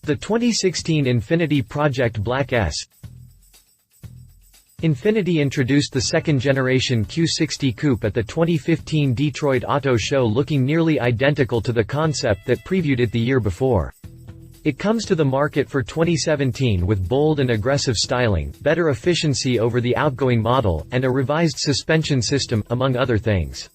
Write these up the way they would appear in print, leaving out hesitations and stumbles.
The 2016 Infiniti Project Black S. Infiniti introduced the second-generation Q60 Coupe at the 2015 Detroit Auto Show, looking nearly identical to the concept that previewed it the year before. It comes to the market for 2017 with bold and aggressive styling, better efficiency over the outgoing model, and a revised suspension system, among other things.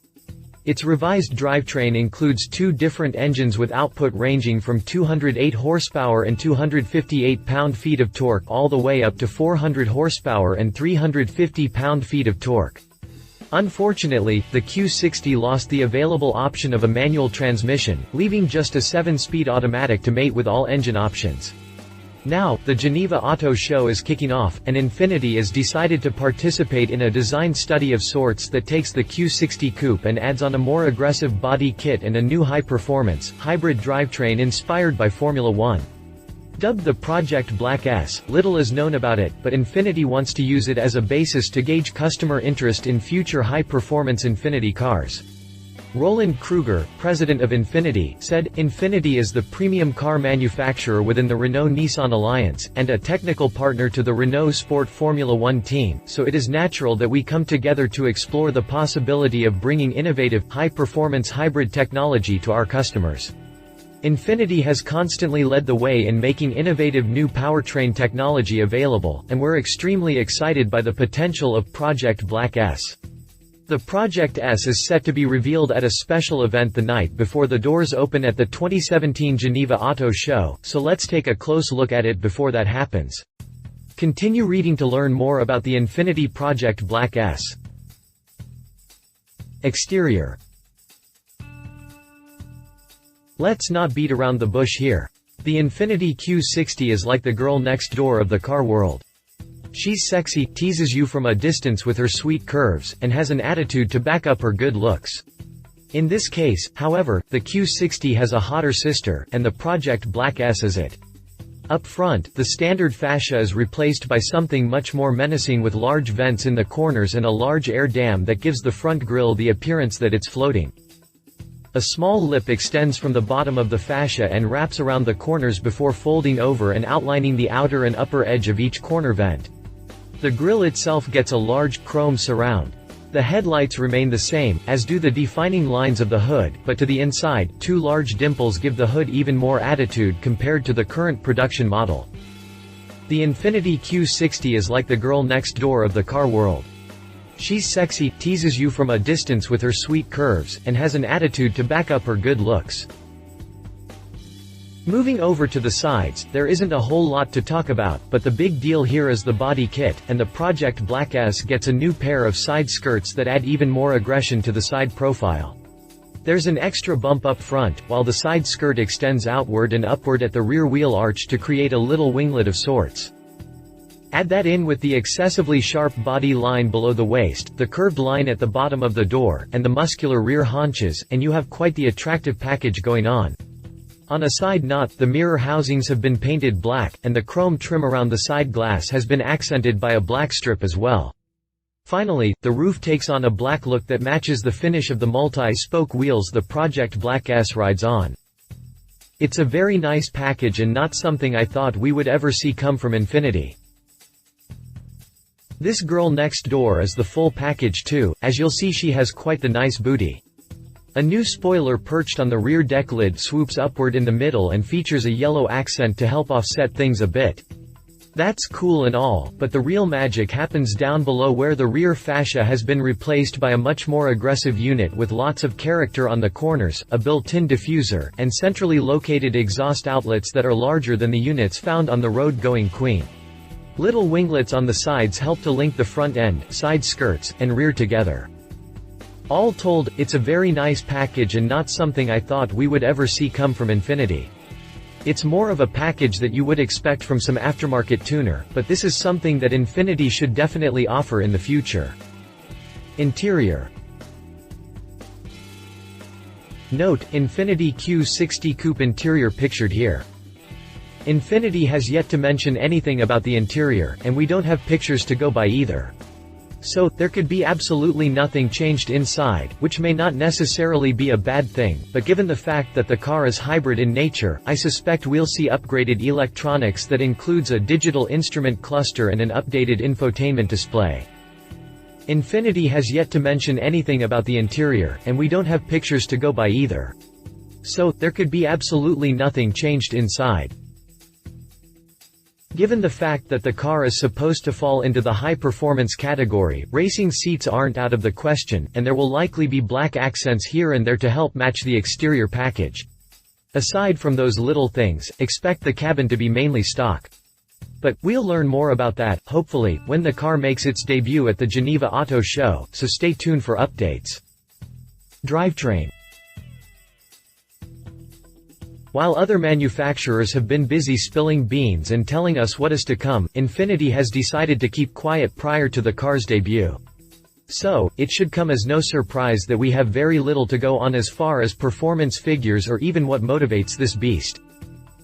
Its revised drivetrain includes two different engines with output ranging from 208 horsepower and 258 pound-feet of torque all the way up to 400 horsepower and 350 pound-feet of torque. Unfortunately, the Q60 lost the available option of a manual transmission, leaving just a 7-speed automatic to mate with all engine options. Now, the Geneva Auto Show is kicking off, and Infiniti has decided to participate in a design study of sorts that takes the Q60 Coupe and adds on a more aggressive body kit and a new high-performance, hybrid drivetrain inspired by Formula One. Dubbed the Project Black S, little is known about it, but Infiniti wants to use it as a basis to gauge customer interest in future high-performance Infiniti cars. Roland Kruger, president of Infiniti, said, "Infiniti is the premium car manufacturer within the Renault-Nissan alliance, and a technical partner to the Renault Sport Formula One team, so it is natural that we come together to explore the possibility of bringing innovative, high-performance hybrid technology to our customers." Infiniti has constantly led the way in making innovative new powertrain technology available, and we're extremely excited by the potential of Project Black S. The Project S is set to be revealed at a special event the night before the doors open at the 2017 Geneva Auto Show, so let's take a close look at it before that happens. Continue reading to learn more about the Infiniti Project Black S. Exterior. Let's not beat around the bush here. The Infiniti Q60 is like the girl next door of the car world. She's sexy, teases you from a distance with her sweet curves, and has an attitude to back up her good looks. In this case, however, the Q60 has a hotter sister, and the Project Black S is it. Up front, the standard fascia is replaced by something much more menacing with large vents in the corners and a large air dam that gives the front grille the appearance that it's floating. A small lip extends from the bottom of the fascia and wraps around the corners before folding over and outlining the outer and upper edge of each corner vent. The grille itself gets a large, chrome surround. The headlights remain the same, as do the defining lines of the hood, but to the inside, two large dimples give the hood even more attitude compared to the current production model. The Infiniti Q60 is like the girl next door of the car world. She's sexy, teases you from a distance with her sweet curves, and has an attitude to back up her good looks. Moving over to the sides, there isn't a whole lot to talk about, but the big deal here is the body kit, and the Project Black S gets a new pair of side skirts that add even more aggression to the side profile. There's an extra bump up front, while the side skirt extends outward and upward at the rear wheel arch to create a little winglet of sorts. Add that in with the excessively sharp body line below the waist, the curved line at the bottom of the door, and the muscular rear haunches, and you have quite the attractive package going on. On a side note, the mirror housings have been painted black, and the chrome trim around the side glass has been accented by a black strip as well. Finally, the roof takes on a black look that matches the finish of the multi-spoke wheels the Project Black S rides on. It's a very nice package and not something I thought we would ever see come from Infiniti. This girl next door is the full package too, as you'll see she has quite the nice booty. A new spoiler perched on the rear deck lid swoops upward in the middle and features a yellow accent to help offset things a bit. That's cool and all, but the real magic happens down below where the rear fascia has been replaced by a much more aggressive unit with lots of character on the corners, a built-in diffuser, and centrally located exhaust outlets that are larger than the units found on the road-going Queen. Little winglets on the sides help to link the front end, side skirts, and rear together. All told, it's a very nice package and not something I thought we would ever see come from Infiniti. It's more of a package that you would expect from some aftermarket tuner, but this is something that Infiniti should definitely offer in the future. Interior. Note, Infiniti Q60 Coupe interior pictured here. Infiniti has yet to mention anything about the interior, and we don't have pictures to go by either. So, there could be absolutely nothing changed inside, which may not necessarily be a bad thing, but given the fact that the car is hybrid in nature, I suspect we'll see upgraded electronics that includes a digital instrument cluster and an updated infotainment display. Infiniti has yet to mention anything about the interior, and we don't have pictures to go by either. So, there could be absolutely nothing changed inside. Given the fact that the car is supposed to fall into the high-performance category, racing seats aren't out of the question, and there will likely be black accents here and there to help match the exterior package. Aside from those little things, expect the cabin to be mainly stock. But, we'll learn more about that, hopefully, when the car makes its debut at the Geneva Auto Show, so stay tuned for updates. Drivetrain. While other manufacturers have been busy spilling beans and telling us what is to come, Infiniti has decided to keep quiet prior to the car's debut. So, it should come as no surprise that we have very little to go on as far as performance figures or even what motivates this beast.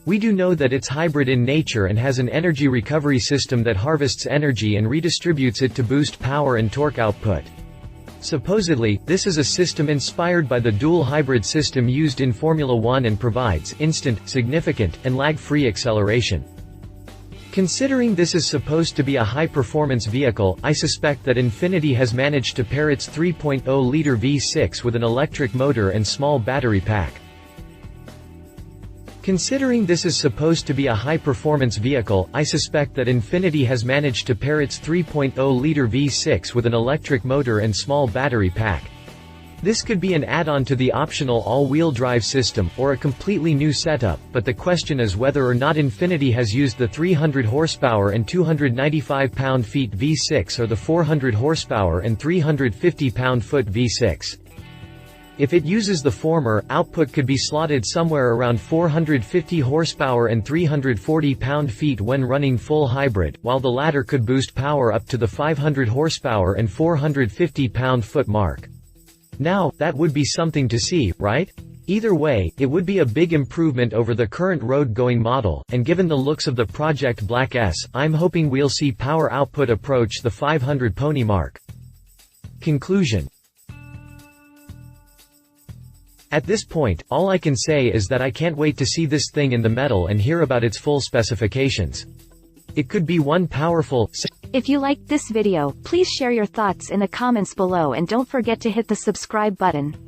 We do know that it's hybrid in nature and has an energy recovery system that harvests energy and redistributes it to boost power and torque output. Supposedly, this is a system inspired by the dual hybrid system used in Formula One and provides instant, significant, and lag-free acceleration. Considering this is supposed to be a high-performance vehicle, I suspect that Infiniti has managed to pair its 3.0-liter V6 with an electric motor and small battery pack. Considering this is supposed to be a high-performance vehicle, I suspect that Infiniti has managed to pair its 3.0-liter V6 with an electric motor and small battery pack. This could be an add-on to the optional all-wheel drive system, or a completely new setup, but the question is whether or not Infiniti has used the 300 horsepower and 295 pound-feet V6 or the 400 horsepower and 350 pound-foot V6. If it uses the former, output could be slotted somewhere around 450 horsepower and 340 pound-feet when running full hybrid, while the latter could boost power up to the 500 horsepower and 450 pound-foot mark. Now, that would be something to see, right? Either way, it would be a big improvement over the current road-going model, and given the looks of the Project Black S, I'm hoping we'll see power output approach the 500 pony mark. Conclusion. At this point, all I can say is that I can't wait to see this thing in the metal and hear about its full specifications. It could be one powerful. If you liked this video, please share your thoughts in the comments below and don't forget to hit the subscribe button.